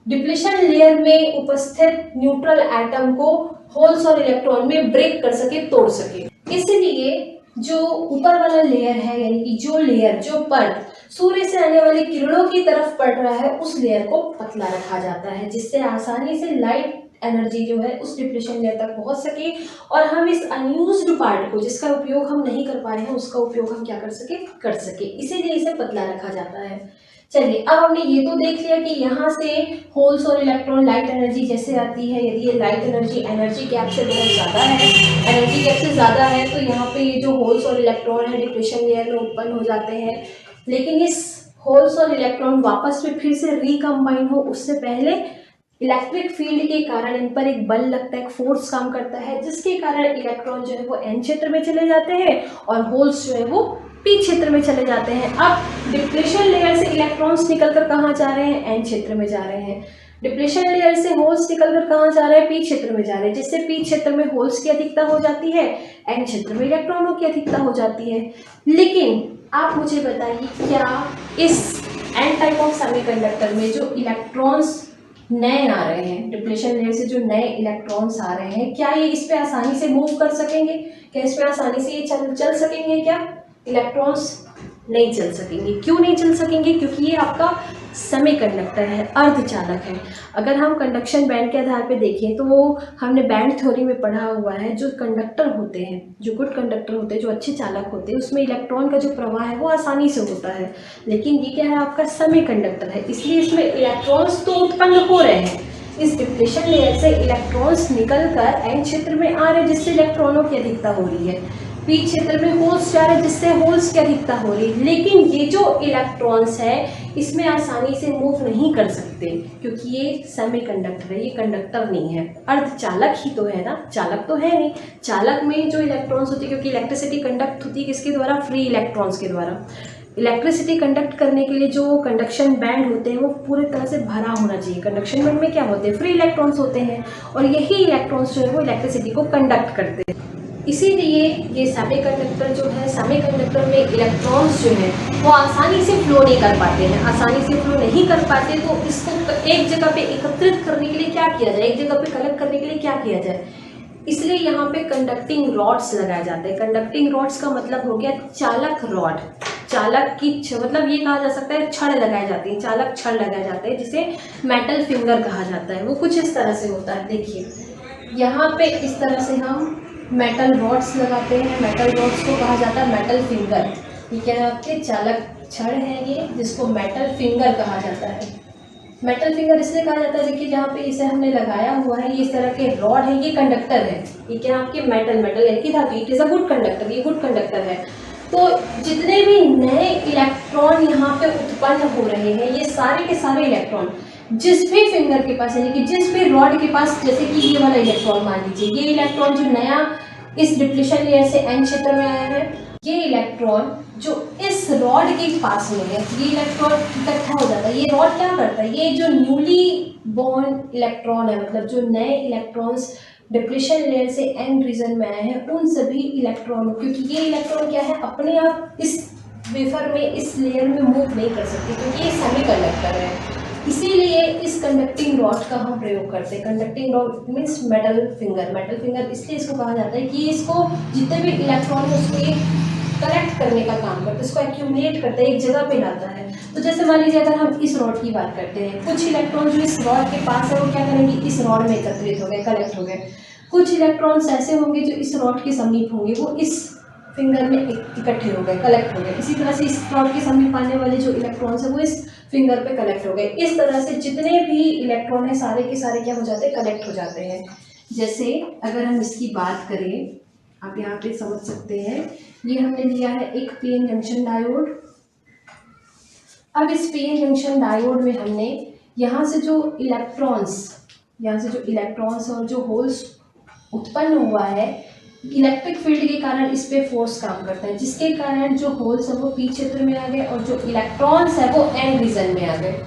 डिप्लेशन लेयर में उपस्थित न्यूट्रल एटम को होल्स और इलेक्ट्रॉन में ब्रेक कर सके, तोड़ सके। इसलिए जो ऊपर वाला लेयर है, यानी कि जो लेयर, जो परत सूर्य से आने वाली किरणों की तरफ पड़ रहा है, उस लेयर को पतला रखा जाता है, जिससे आसानी से लाइट एनर्जी जो है उस डिप्लेशन लेयर तक पहुंच सके और हम इस अनयूज्ड पार्ट को, जिसका उपयोग हम नहीं कर पा रहे हैं, उसका उपयोग हम क्या कर सके, इसीलिए इसे पतला रखा जाता है। चलिए, अब हमने ये तो देख लिया कि यहाँ से होल्स और इलेक्ट्रॉन लाइट एनर्जी जैसे आती है, यदि ये लाइट एनर्जी गैप से बहुत ज़्यादा है, एनर्जी गैप से ज़्यादा है, तो यहाँ पे ये जो होल्स और इलेक्ट्रॉन है डिप्लेशन लेयर में उत्पन्न हो जाते हैं। लेकिन इस होल्स और इलेक्ट्रॉन वापस में फिर से रिकम्बाइन हो, उससे पहले इलेक्ट्रिक फील्ड के कारण इन पर एक बल लगता है, एक फोर्स काम करता है, जिसके कारण इलेक्ट्रॉन जो है वो एन क्षेत्र में चले जाते हैं और होल्स जो है वो पी क्षेत्र में चले जाते हैं। अब डिप्लेशन लेयर से इलेक्ट्रॉन्स निकलकर कहाँ जा रहे हैं, एन क्षेत्र में जा रहे हैं। डिप्लेशन लेयर से होल्स निकलकर कहाँ जा रहे हैं, पी क्षेत्र में जा रहे हैं, जिससे पी क्षेत्र में होल्स की अधिकता हो जाती है, एन क्षेत्र में इलेक्ट्रॉनों की अधिकता हो जाती है। लेकिन आप मुझे बताइए, क्या इस एन टाइप ऑफ सेमीकंडक्टर में जो इलेक्ट्रॉन्स नए आ रहे हैं, डिप्लेशन लेयर से जो नए इलेक्ट्रॉन्स आ रहे हैं, क्या ये इस पे आसानी से मूव कर सकेंगे, क्या इस पे आसानी से ये चल सकेंगे, क्या इलेक्ट्रॉन्स नहीं चल सकेंगे। क्यों नहीं चल सकेंगे, क्योंकि ये आपका सेमीकंडक्टर है, अर्धचालक है। अगर हम कंडक्शन बैंड के आधार पे देखें तो हमने बैंड थ्योरी में पढ़ा हुआ है, जो कंडक्टर होते हैं, जो गुड कंडक्टर होते हैं, जो अच्छे चालक होते हैं, उसमें इलेक्ट्रॉन का जो प्रवाह है वो आसानी से होता है। लेकिन ये क्या है, आपका सेमीकंडक्टर है, इसलिए इसमें इलेक्ट्रॉन्स तो उत्पन्न हो रहे हैं, इस डिप्लेशन लेयर से इलेक्ट्रॉन्स निकल कर एन क्षेत्र में आ रहे हैं, जिससे इलेक्ट्रॉनों की अधिकता हो रही है। पी क्षेत्र में होल्स जा रहे हैं जिससे होल्स की अधिकता हो रही है, लेकिन ये जो इलेक्ट्रॉन्स है इसमें आसानी से मूव नहीं कर सकते क्योंकि ये सेमीकंडक्टर है, ये कंडक्टर नहीं है, अर्धचालक ही तो है ना, चालक तो है नहीं। चालक में जो इलेक्ट्रॉन्स होती है, क्योंकि इलेक्ट्रिसिटी कंडक्ट होती है किसके द्वारा, फ्री इलेक्ट्रॉन्स के द्वारा। इलेक्ट्रिसिटी कंडक्ट करने के लिए जो कंडक्शन बैंड होते हैं वो पूरी तरह से भरा होना चाहिए। कंडक्शन बैंड में क्या होते हैं, फ्री इलेक्ट्रॉन्स होते हैं, और यही इलेक्ट्रॉन्स जो है वो इलेक्ट्रिसिटी को कंडक्ट करते हैं। इसीलिए ये सेमीकंडक्टर जो है, सेमीकंडक्टर में इलेक्ट्रॉन्स जो है वो आसानी से फ्लो नहीं कर पाते हैं। आसानी से फ्लो नहीं कर पाते तो इसको एक जगह पे एकत्रित करने के लिए क्या किया जाए, एक जगह पे कलेक्ट करने के लिए क्या किया जाए, इसलिए यहाँ पे कंडक्टिंग रॉड्स लगाए जाते हैं। कंडक्टिंग रॉड्स का मतलब हो गया चालक रॉड, चालक की मतलब ये कहा जा सकता है छड़ लगाए जाते हैं, चालक छड़ लगाए जाते हैं जिसे मेटल फिंगर कहा जाता है। वो कुछ इस तरह से होता है, देखिए यहाँ पे इस तरह से हम मेटल रॉड्स लगाते हैं। मेटल रॉड्स को कहा जाता है मेटल फिंगर। ये क्या है, आपके चालक छड़ है ये, जिसको मेटल फिंगर कहा जाता है। मेटल फिंगर इसलिए कहा जाता है, देखिए जहाँ पे इसे हमने लगाया हुआ है, ये इस तरह के रॉड है, ये कंडक्टर है, ये क्या आपके मेटल है की धातु, it is a good conductor, ये गुड कंडक्टर है। तो जितने भी नए इलेक्ट्रॉन यहाँ पे उत्पन्न हो रहे हैं, ये सारे के सारे इलेक्ट्रॉन जिस भी फिंगर के पास यानी कि जिस भी रॉड के पास, जैसे कि ये वाला इलेक्ट्रॉन मान लीजिए, ये इलेक्ट्रॉन जो नया इस डिप्लीशन लेयर से एन क्षेत्र में आया है, ये इलेक्ट्रॉन जो इस रॉड के पास में है, ये इलेक्ट्रॉन इकट्ठा हो जाता है। ये रॉड क्या करता है, ये जो न्यूली बॉर्न इलेक्ट्रॉन है, मतलब जो नए इलेक्ट्रॉन्स डिप्लीशन लेयर से एन रीजन में आए हैं, उन सभी इलेक्ट्रॉनों, क्योंकि ये इलेक्ट्रॉन क्या है, अपने आप इस वेफर में, इस लेयर में मूव नहीं कर सकते क्योंकि ये सेमीकंडक्टर है। इसीलिए इस कंडक्टिंग रॉड का हम प्रयोग करते हैं। Conducting rod means metal finger. Metal finger इसलिए इसको कहा जाता है कि इसको जितने भी इलेक्ट्रॉन है उसको ये कलेक्ट करने का काम करता है, इसको एक्यूमुलेट करता है, एक जगह पे लाता है। तो जैसे मान लीजिए अगर हम इस रॉड की बात करते हैं, कुछ इलेक्ट्रॉन जो इस रॉड के पास है वो क्या करेंगे, इस रॉड में एकत्रित हो गए, कलेक्ट हो गए। कुछ इलेक्ट्रॉन्स ऐसे होंगे जो इस रॉड के समीप होंगे, वो इस फिंगर में इकट्ठे हो गए, कलेक्ट हो गए। इसी तरह से इस रॉड के समीप आने वाले जो इलेक्ट्रॉन्स है वो इस फिंगर पे कलेक्ट हो गए। इस तरह से जितने भी इलेक्ट्रॉन है सारे के सारे क्या हो जाते हैं, कलेक्ट हो जाते हैं। जैसे अगर हम इसकी बात करें, आप यहाँ पे समझ सकते हैं, ये हमने लिया है एक पीएन जंक्शन डायोड। अब इस पीएन जंक्शन डायोड में हमने यहाँ से जो इलेक्ट्रॉन्स और जो होल्स उत्पन्न हुआ है, इलेक्ट्रिक फील्ड के कारण इस पे फोर्स काम करता है, जिसके कारण जो होल्स है वो पी क्षेत्र में आ गए और जो इलेक्ट्रॉन्स है वो एन रीजन में आ गए।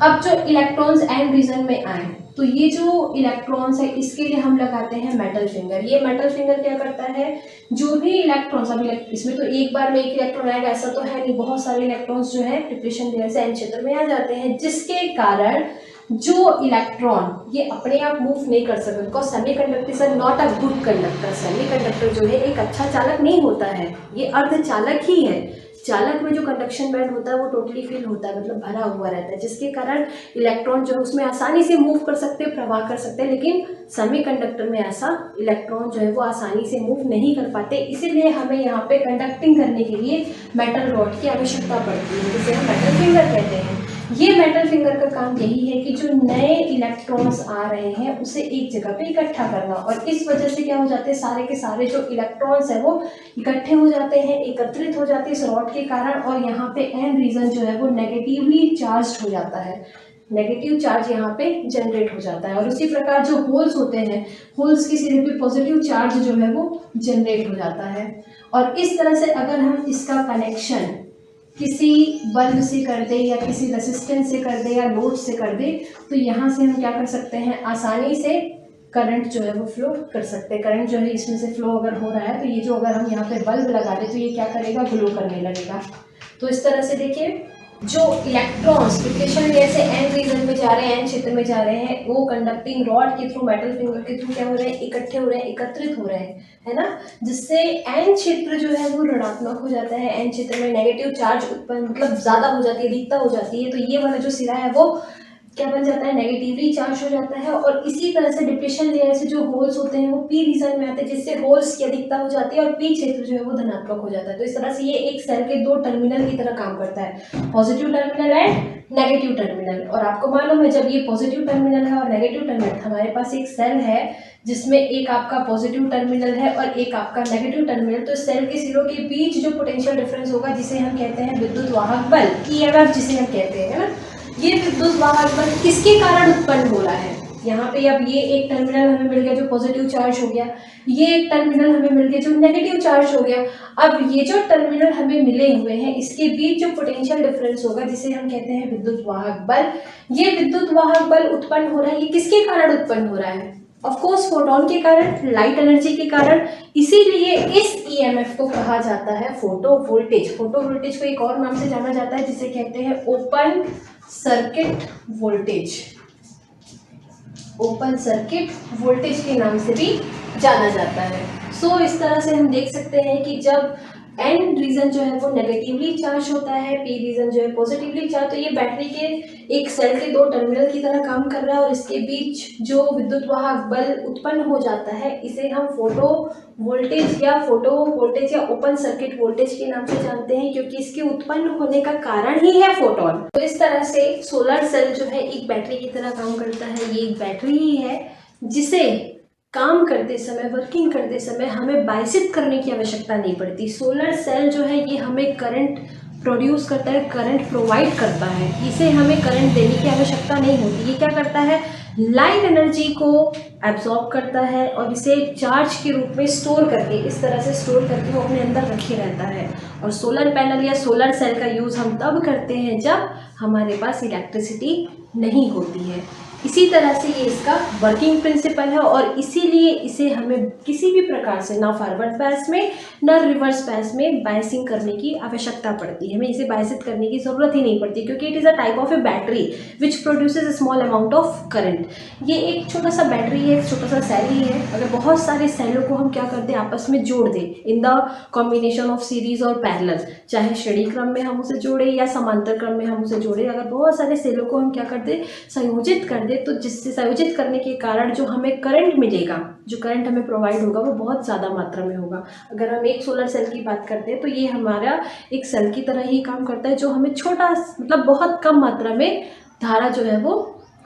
अब जो इलेक्ट्रॉन्स एन रीजन में आए तो ये जो इलेक्ट्रॉन्स है इसके लिए हम लगाते हैं मेटल फिंगर। ये मेटल फिंगर क्या करता है, जो भी इलेक्ट्रॉन्स, अब इसमें तो एक बार में एक इलेक्ट्रॉन आएगा ऐसा तो है नहीं, बहुत सारे इलेक्ट्रॉन्स जो है डिप्लीशन लेयर से एन क्षेत्र में आ जाते हैं, जिसके कारण जो इलेक्ट्रॉन ये अपने आप मूव नहीं कर सकते, because semiconductor is not a good conductor. Semiconductor जो है एक अच्छा चालक नहीं होता है, ये अर्धचालक ही है। चालक में जो कंडक्शन बैंड होता है वो टोटली फिल होता है, मतलब भरा हुआ रहता है, जिसके कारण इलेक्ट्रॉन जो है उसमें आसानी से मूव कर सकते हैं, प्रवाह कर सकते हैं। लेकिन सेमीकंडक्टर में ऐसा इलेक्ट्रॉन जो है वो आसानी से मूव नहीं कर पाते, इसीलिए हमें यहाँ पे कंडक्टिंग करने के लिए मेटल रॉड की आवश्यकता पड़ती है, जिसे हम मेटल फिंगर कहते हैं। ये मेटल फिंगर का काम यही है कि जो नए इलेक्ट्रॉन्स आ रहे हैं उसे एक जगह पे इकट्ठा करना, और इस वजह से क्या हो जाते हैं, सारे के सारे जो इलेक्ट्रॉन्स है वो इकट्ठे हो जाते हैं, एकत्रित हो जाते हैं इस रॉड के कारण, और यहाँ पे एन रीजन जो है वो नेगेटिवली चार्ज हो जाता है, नेगेटिव चार्ज यहाँ पे जनरेट हो जाता है। और उसी प्रकार जो होल्स होते हैं, होल्स की सिरे पे पॉजिटिव चार्ज जो है वो जनरेट हो जाता है। और इस तरह से अगर हम इसका कनेक्शन किसी बल्ब से कर दे या किसी रेसिस्टेंस से कर दे या लोड से कर दे, तो यहाँ से हम क्या कर सकते हैं, आसानी से करंट जो है वो फ्लो कर सकते हैं। करंट जो है इसमें से फ्लो अगर हो रहा है तो ये जो अगर हम यहाँ पे बल्ब लगा दें तो ये क्या करेगा, ग्लो करने लगेगा। तो इस तरह से देखिए जो इलेक्ट्रॉन्स डिप्लीशन लेयर से एन रीजन में जा रहे हैं, एन क्षेत्र में जा रहे हैं, वो कंडक्टिंग रॉड के थ्रू, मेटल फिंगर के थ्रू क्या हो रहे हैं, इकट्ठे हो रहे हैं, एकत्रित हो रहे हैं, है ना, जिससे एन क्षेत्र जो है वो ऋणात्मक हो जाता है। एन क्षेत्र में नेगेटिव चार्ज उत्पन्न मतलब ज़्यादा हो जाती है, अधिकता हो जाती है, तो ये वाला जो सिरा है वो क्या बन जाता है, नेगेटिवली चार्ज हो जाता है। और इसी तरह से डिप्लीशन लेयर से जो होल्स होते हैं वो पी रीजन में आते हैं, जिससे होल्स की अधिकता हो जाती है और पी क्षेत्र जो है वो धनात्मक हो जाता है। तो इस तरह से ये एक सेल के दो टर्मिनल की तरह काम करता है, positive terminal and negative terminal. और आपको मालूम है जब ये पॉजिटिव टर्मिनल है और नेगेटिव टर्मिनल, हमारे पास एक सेल है जिसमें एक आपका पॉजिटिव टर्मिनल है और एक आपका नेगेटिव टर्मिनल। तो सेल के सिरों के बीच जो पोटेंशियल डिफरेंस होगा जिसे हम कहते हैं विद्युत वाहक बल, ईएमएफ जिसे हम कहते हैं ना, ये विद्युत वाहक बल किसके कारण उत्पन्न हो रहा है। यहाँ पे अब ये एक टर्मिनल हमें मिल गया जो पॉजिटिव चार्ज हो गया, ये एक टर्मिनल हमें मिल गया जो नेगेटिव चार्ज हो गया। अब ये जो टर्मिनल हमें मिले हुए हैं इसके बीच जो पोटेंशियल डिफरेंस होगा जिसे हम कहते हैं विद्युत वाहक बल, ये विद्युत वाहक बल उत्पन्न हो रहा है, ये किसके कारण उत्पन्न हो रहा है? ऑफ कोर्स फोटोन के कारण, लाइट एनर्जी के कारण। इसीलिए इस ईएमएफ को कहा जाता है फोटो वोल्टेज। फोटो वोल्टेज को एक और नाम से जाना जाता है जिसे कहते हैं open circuit voltage. Open circuit voltage के नाम से भी जाना जाता है। सो इस तरह से हम देख सकते हैं कि जब एन रीजन जो है वो नेगेटिवली चार्ज होता है, पी रीजन जो है पॉजिटिवली चार्ज, तो ये बैटरी के एक सेल के दो टर्मिनल की तरह काम कर रहा है और इसके बीच जो विद्युत वाहक बल उत्पन्न हो जाता है इसे हम फोटो वोल्टेज या ओपन सर्किट वोल्टेज के नाम से जानते हैं, क्योंकि इसके उत्पन्न होने का कारण ही है फोटोन। तो इस तरह से सोलर सेल जो है एक बैटरी की तरह काम करता है। ये एक बैटरी ही है जिसे काम करते समय, वर्किंग करते समय हमें बाइसित करने की आवश्यकता नहीं पड़ती। सोलर सेल जो है ये हमें करंट प्रोड्यूस करता है, करंट प्रोवाइड करता है, इसे हमें करंट देने की आवश्यकता नहीं होती। ये क्या करता है, लाइट एनर्जी को एब्जॉर्ब करता है और इसे चार्ज के रूप में स्टोर करके, इस तरह से स्टोर करके वो अपने अंदर रखे रहता है। और सोलर पैनल या सोलर सेल का यूज़ हम तब करते हैं जब हमारे पास इलेक्ट्रिसिटी नहीं होती है। इसी तरह से ये इसका वर्किंग प्रिंसिपल है और इसीलिए इसे हमें किसी भी प्रकार से ना फॉरवर्ड पास में ना रिवर्स पास में बायसिंग करने की आवश्यकता पड़ती है। हमें इसे बायसित करने की ज़रूरत ही नहीं पड़ती, क्योंकि it is a type of a battery which produces a small amount of current. ये एक छोटा सा बैटरी है, एक छोटा सा सेल ही है। अगर बहुत सारे सेलों को हम क्या कर दें, आपस में जोड़ दें in the combination of series और पैरेलल, चाहे श्रेणी क्रम में हम उसे जोड़े या समांतर क्रम में हम उसे जोड़े, अगर बहुत सारे सेलों को हम क्या कर दें, संयोजित कर दे, तो जिससे संयोजित करने के कारण जो हमें करंट मिलेगा, जो करंट हमें प्रोवाइड होगा वो बहुत ज़्यादा मात्रा में होगा। अगर हम एक सोलर सेल की बात करते हैं तो ये हमारा एक सेल की तरह ही काम करता है, जो हमें छोटा मतलब बहुत कम मात्रा में धारा जो है वो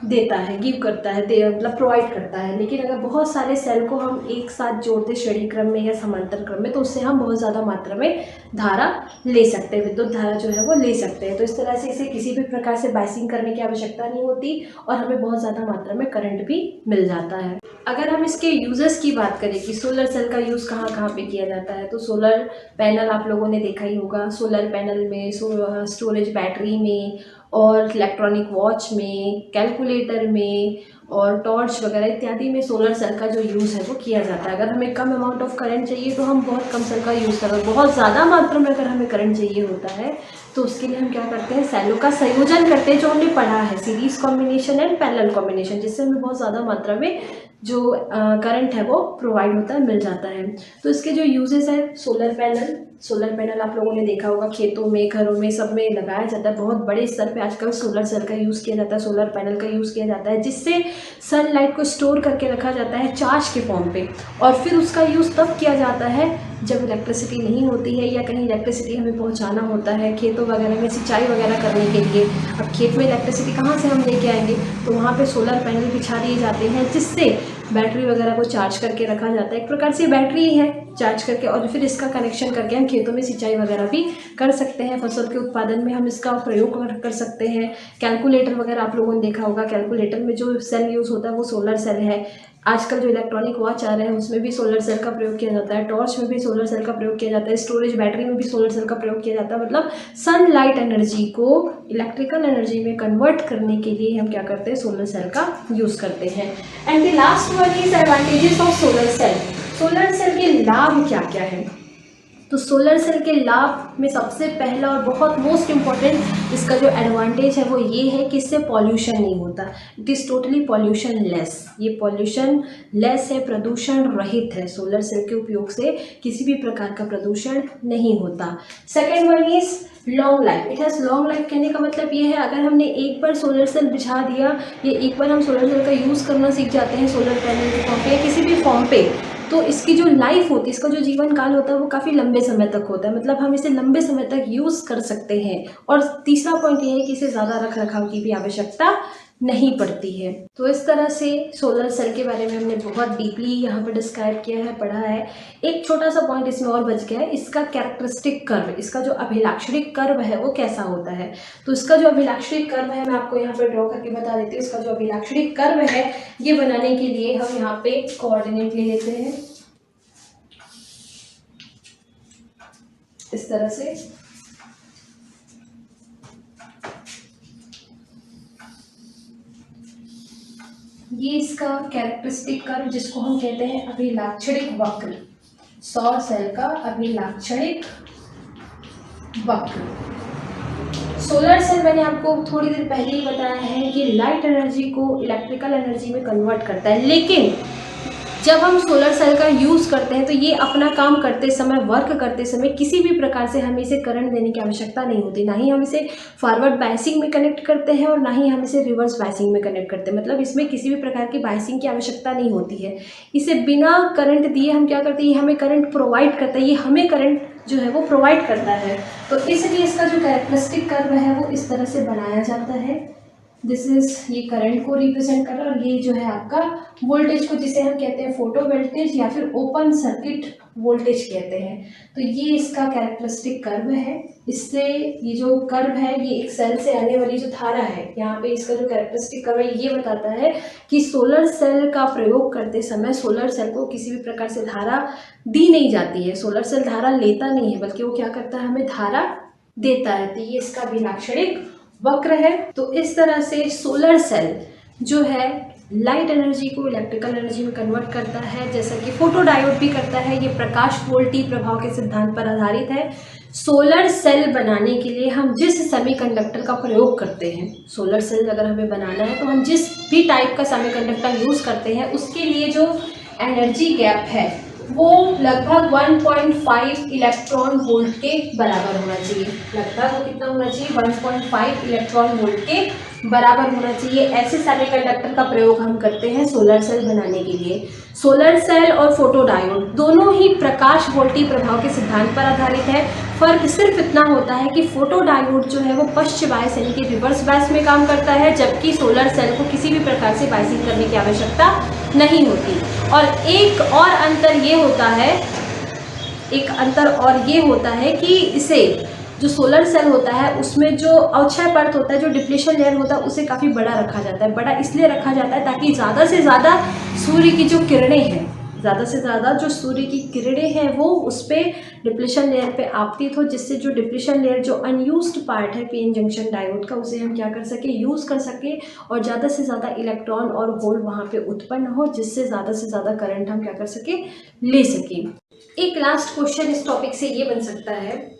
देता है, गिव करता है, मतलब प्रोवाइड करता है। लेकिन अगर बहुत सारे सेल को हम एक साथ जोड़ दें श्रेणी क्रम में या समांतर क्रम में, तो उससे हम बहुत ज़्यादा मात्रा में धारा ले सकते हैं, विद्युत धारा जो है वो ले सकते हैं। तो इस तरह से इसे किसी भी प्रकार से बाइसिंग करने की आवश्यकता नहीं होती और हमें बहुत ज़्यादा मात्रा में करंट भी मिल जाता है। अगर हम इसके यूजेस की बात करें कि सोलर सेल का यूज़ कहाँ कहाँ पे किया जाता है, तो सोलर पैनल आप लोगों ने देखा ही होगा। सोलर पैनल में, स्टोरेज बैटरी में और इलेक्ट्रॉनिक वॉच में, कैलकुलेटर में और टॉर्च वगैरह इत्यादि में सोलर सेल का जो यूज़ है वो किया जाता है। अगर हमें कम अमाउंट ऑफ करंट चाहिए तो हम बहुत कम सेल का यूज़ करते हैं। बहुत ज़्यादा मात्रा में अगर हमें करंट चाहिए होता है तो उसके लिए हम क्या करते हैं, सेलों का संयोजन करते हैं, जो हमने पढ़ा है series combination and parallel combination, जिससे हमें बहुत ज़्यादा मात्रा में जो करंट है वो प्रोवाइड होता है, मिल जाता है। तो इसके जो यूजेस है, सोलर पैनल आप लोगों ने देखा होगा खेतों में, घरों में, सब में लगाया जाता है। बहुत बड़े स्तर पे आजकल सोलर सेल का यूज़ किया जाता है, सोलर पैनल का यूज़ किया जाता है, जिससे सनलाइट को स्टोर करके रखा जाता है चार्ज के फॉर्म पे, और फिर उसका यूज़ तब किया जाता है जब इलेक्ट्रिसिटी नहीं होती है या कहीं इलेक्ट्रिसिटी हमें पहुंचाना होता है खेतों वगैरह में सिंचाई वगैरह करने के लिए। अब खेत में इलेक्ट्रिसिटी कहाँ से हम लेके आएंगे, तो वहाँ पे सोलर पैनल बिछा दिए जाते हैं, जिससे बैटरी वगैरह को चार्ज करके रखा जाता है। एक प्रकार से बैटरी ही है चार्ज करके, और फिर इसका कनेक्शन करके हम खेतों में सिंचाई वगैरह भी कर सकते हैं। फसल के उत्पादन में हम इसका प्रयोग कर सकते हैं। कैलकुलेटर वगैरह आप लोगों ने देखा होगा, कैलकुलेटर में जो सेल यूज़ होता है वो सोलर सेल है। आजकल जो इलेक्ट्रॉनिक वॉच आ रहे हैं उसमें भी सोलर सेल का प्रयोग किया जाता है, टॉर्च में भी सोलर सेल का प्रयोग किया जाता है, स्टोरेज बैटरी में भी सोलर सेल का प्रयोग किया जाता है। मतलब सनलाइट एनर्जी को इलेक्ट्रिकल एनर्जी में कन्वर्ट करने के लिए हम क्या करते हैं, सोलर सेल का यूज़ करते हैं। And the last one is advantages of solar cell. Solar cell के लाभ क्या क्या है, तो सोलर सेल के लाभ में सबसे पहला और बहुत मोस्ट इम्पॉर्टेंट इसका जो एडवांटेज है वो ये है कि इससे पॉल्यूशन नहीं होता। It is totally pollution less. ये पॉल्यूशन लेस है, प्रदूषण रहित है। सोलर सेल के उपयोग से किसी भी प्रकार का प्रदूषण नहीं होता। Second one is long life. It has long life कहने का मतलब ये है, अगर हमने एक बार सोलर सेल बिछा दिया या एक बार हम सोलर सेल का यूज़ करना सीख जाते हैं सोलर पैनल के फॉर्म पे या किसी भी फॉर्म पे, तो इसकी जो लाइफ होती है, इसका जो जीवन काल होता है वो काफ़ी लंबे समय तक होता है। मतलब हम इसे लंबे समय तक यूज़ कर सकते हैं। और तीसरा पॉइंट ये है कि इसे ज़्यादा रख रखाव की भी आवश्यकता नहीं पड़ती है। तो इस तरह से सोलर सेल के बारे में हमने बहुत डीपली यहाँ पर डिस्क्राइब किया है, पढ़ा है। एक छोटा सा पॉइंट इसमें और बच गया है, इसका कैरेक्टरिस्टिक कर्व, इसका जो अभिलाक्षणिक कर्व है वो कैसा होता है। तो इसका जो अभिलाक्षणिक कर्व है मैं आपको यहाँ पर ड्रॉ करके बता देती हूँ। इसका जो अभिलाक्षणिक कर्व है ये बनाने के लिए हम यहाँ पे कोऑर्डिनेट ले लेते हैं इस तरह से। ये इसका कैरेक्टरिस्टिक कर्व जिसको हम कहते हैं अभिलाक्षणिक वक्र, सौर सेल का अभिलाक्षणिक वक्र। सोलर सेल मैंने आपको थोड़ी देर पहले ही बताया है कि लाइट एनर्जी को इलेक्ट्रिकल एनर्जी में कन्वर्ट करता है, लेकिन जब हम सोलर सेल का यूज़ करते हैं तो ये अपना काम करते समय, वर्क करते समय किसी भी प्रकार से हमें इसे करंट देने की आवश्यकता नहीं होती। ना ही हम इसे फॉरवर्ड बायसिंग में कनेक्ट करते हैं और ना ही हम इसे रिवर्स बायसिंग में कनेक्ट करते हैं। मतलब इसमें किसी भी प्रकार की बायसिंग की आवश्यकता नहीं होती है। इसे बिना करंट दिए हम क्या करते हैं, ये हमें करंट प्रोवाइड करता है, ये हमें करंट जो है वो प्रोवाइड करता है। तो इसलिए इसका जो कैरेक्टरिस्टिक कर्व है वो इस तरह से बनाया जाता है। दिस इज, ये करंट को रिप्रेजेंट कर रहा है और ये जो है आपका वोल्टेज को, जिसे हम कहते हैं फोटो वोल्टेज या फिर ओपन सर्किट वोल्टेज कहते हैं। तो ये इसका कैरेक्टरिस्टिक कर्व है। इससे ये जो कर्व है ये एक सेल से आने वाली जो धारा है, यहाँ पे इसका जो कैरेक्टरिस्टिक कर्व है ये बताता है कि सोलर सेल का प्रयोग करते समय सोलर सेल को किसी भी प्रकार से धारा दी नहीं जाती है। सोलर सेल धारा लेता नहीं है, बल्कि वो क्या करता है, हमें धारा देता है। तो ये इसका अभिलाक्षणिक वक्र है। तो इस तरह से सोलर सेल जो है लाइट एनर्जी को इलेक्ट्रिकल एनर्जी में कन्वर्ट करता है, जैसा कि फोटो डायोड भी करता है। ये प्रकाश वोल्टी प्रभाव के सिद्धांत पर आधारित है। सोलर सेल बनाने के लिए हम जिस सेमीकंडक्टर का प्रयोग करते हैं, सोलर सेल अगर हमें बनाना है तो हम जिस भी टाइप का सेमीकंडक्टर यूज़ करते हैं उसके लिए जो एनर्जी गैप है वो लगभग 1.5 इलेक्ट्रॉन वोल्ट के बराबर होना चाहिए। लगभग वो कितना होना चाहिए, 1.5 इलेक्ट्रॉन वोल्ट के बराबर होना चाहिए। ऐसे सेमीकंडक्टर का प्रयोग हम करते हैं सोलर सेल बनाने के लिए। सोलर सेल और फोटो डायोड दोनों ही प्रकाश वोल्टी प्रभाव के सिद्धांत पर आधारित है। फर्क सिर्फ इतना होता है कि फोटो डायोड जो है वो पश्च बायस यानी कि रिवर्स बायस में काम करता है, जबकि सोलर सेल को किसी भी प्रकार से बायसिंग करने की आवश्यकता नहीं होती। और एक और अंतर ये होता है कि इसे जो सोलर सेल होता है उसमें जो अवक्षय परत होता है, जो डिप्लीशन लेयर होता है, उसे काफ़ी बड़ा रखा जाता है। बड़ा इसलिए रखा जाता है ताकि ज़्यादा से ज़्यादा सूर्य की जो किरणें हैं, वो उस पर डिप्लीशन लेयर पे आपतित हो, जिससे जो डिप्लीशन लेयर जो अनयूज्ड पार्ट है पीएन जंक्शन डायोड का, उसे हम क्या कर सके, यूज़ कर सके और ज़्यादा से ज़्यादा इलेक्ट्रॉन और होल वहाँ पे उत्पन्न हो, जिससे ज़्यादा से ज़्यादा करंट हम क्या कर सके, ले सके। एक लास्ट क्वेश्चन इस टॉपिक से ये बन सकता है,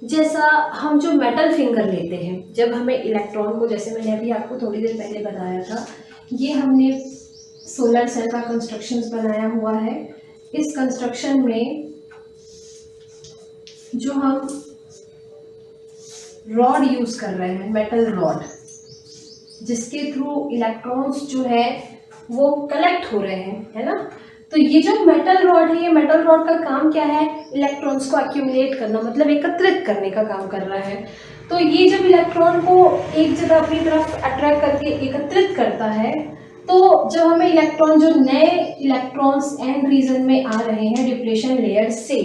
जैसा हम जो मेटल फिंगर लेते हैं, जब हमें इलेक्ट्रॉन को, जैसे मैंने अभी आपको थोड़ी देर पहले बताया था, ये हमने सोलर सेल का कंस्ट्रक्शंस बनाया हुआ है। इस कंस्ट्रक्शन में जो हम रॉड यूज कर रहे हैं, मेटल रॉड, जिसके थ्रू इलेक्ट्रॉन्स जो है वो कलेक्ट हो रहे हैं, है ना। तो ये जो मेटल रॉड है, ये मेटल रॉड का काम क्या है, इलेक्ट्रॉन्स को एक्यूमुलेट करना, मतलब एकत्रित करने का काम कर रहा है। तो ये जब इलेक्ट्रॉन को एक जगह अपनी तरफ अट्रैक्ट करके एकत्रित करता है, तो जब हमें इलेक्ट्रॉन, जो नए इलेक्ट्रॉन्स एंड रीजन में आ रहे हैं डिप्लीशन लेयर से,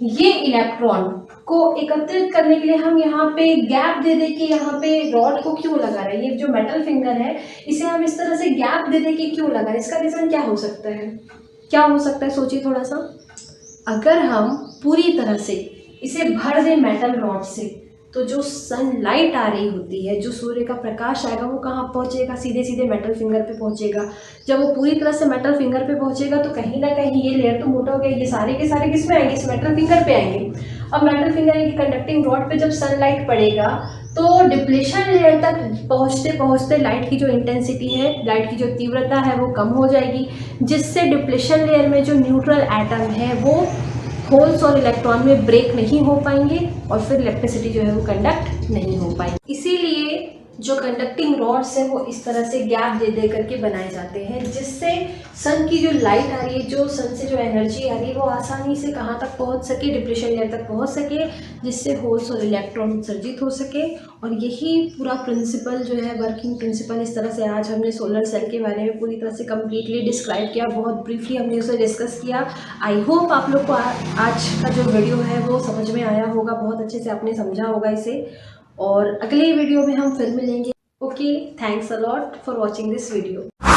ये इलेक्ट्रॉन को एकत्रित करने के लिए हम यहाँ पे गैप दे के यहाँ पे रॉड को क्यों लगा रहे हैं, ये जो मेटल फिंगर है इसे हम इस तरह से गैप दे के क्यों लगा रहे हैं, इसका रीज़न क्या हो सकता है, सोचिए थोड़ा सा। अगर हम पूरी तरह से इसे भर दें मेटल रॉड से, तो जो सनलाइट आ रही होती है, जो सूर्य का प्रकाश आएगा, वो कहाँ पहुँचेगा, सीधे मेटल फिंगर पे पहुँचेगा। जब वो पूरी तरह से मेटल फिंगर पे पहुँचेगा तो कहीं ना कहीं ये लेयर तो मोटा हो गया, ये सारे के सारे किस में आएंगे, इस मेटल फिंगर पे आएंगे। अब मेटल फिंगर की कंडक्टिंग रॉड पे जब सनलाइट पड़ेगा तो डिप्लीशन लेयर तक पहुँचते लाइट की जो इंटेंसिटी है, लाइट की जो तीव्रता है, वो कम हो जाएगी, जिससे डिप्लीशन लेयर में जो न्यूट्रल एटम है वो होल्स और इलेक्ट्रॉन में ब्रेक नहीं हो पाएंगे और फिर इलेक्ट्रिसिटी जो है वो कंडक्ट नहीं हो पाएगी। इसीलिए जो कंडक्टिंग रॉड्स है वो इस तरह से गैप दे दे करके बनाए जाते हैं, जिससे सन की जो लाइट आ रही है, जो सन से जो एनर्जी आ रही है, वो आसानी से कहाँ तक पहुंच सके, डिप्लेशन लेयर तक पहुंच सके, जिससे होल्स और इलेक्ट्रॉन उत्सर्जित हो सके। और यही पूरा प्रिंसिपल जो है, वर्किंग प्रिंसिपल, इस तरह से आज हमने सोलर सेल के बारे में पूरी तरह से कम्प्लीटली डिस्क्राइब किया, बहुत ब्रीफली हमने उसे डिस्कस किया। आई होप आप लोग को आज का जो वीडियो है वो समझ में आया होगा, बहुत अच्छे से आपने समझा होगा इसे। और अगले वीडियो में हम फिर मिलेंगे। Okay, thanks a lot for watching this video.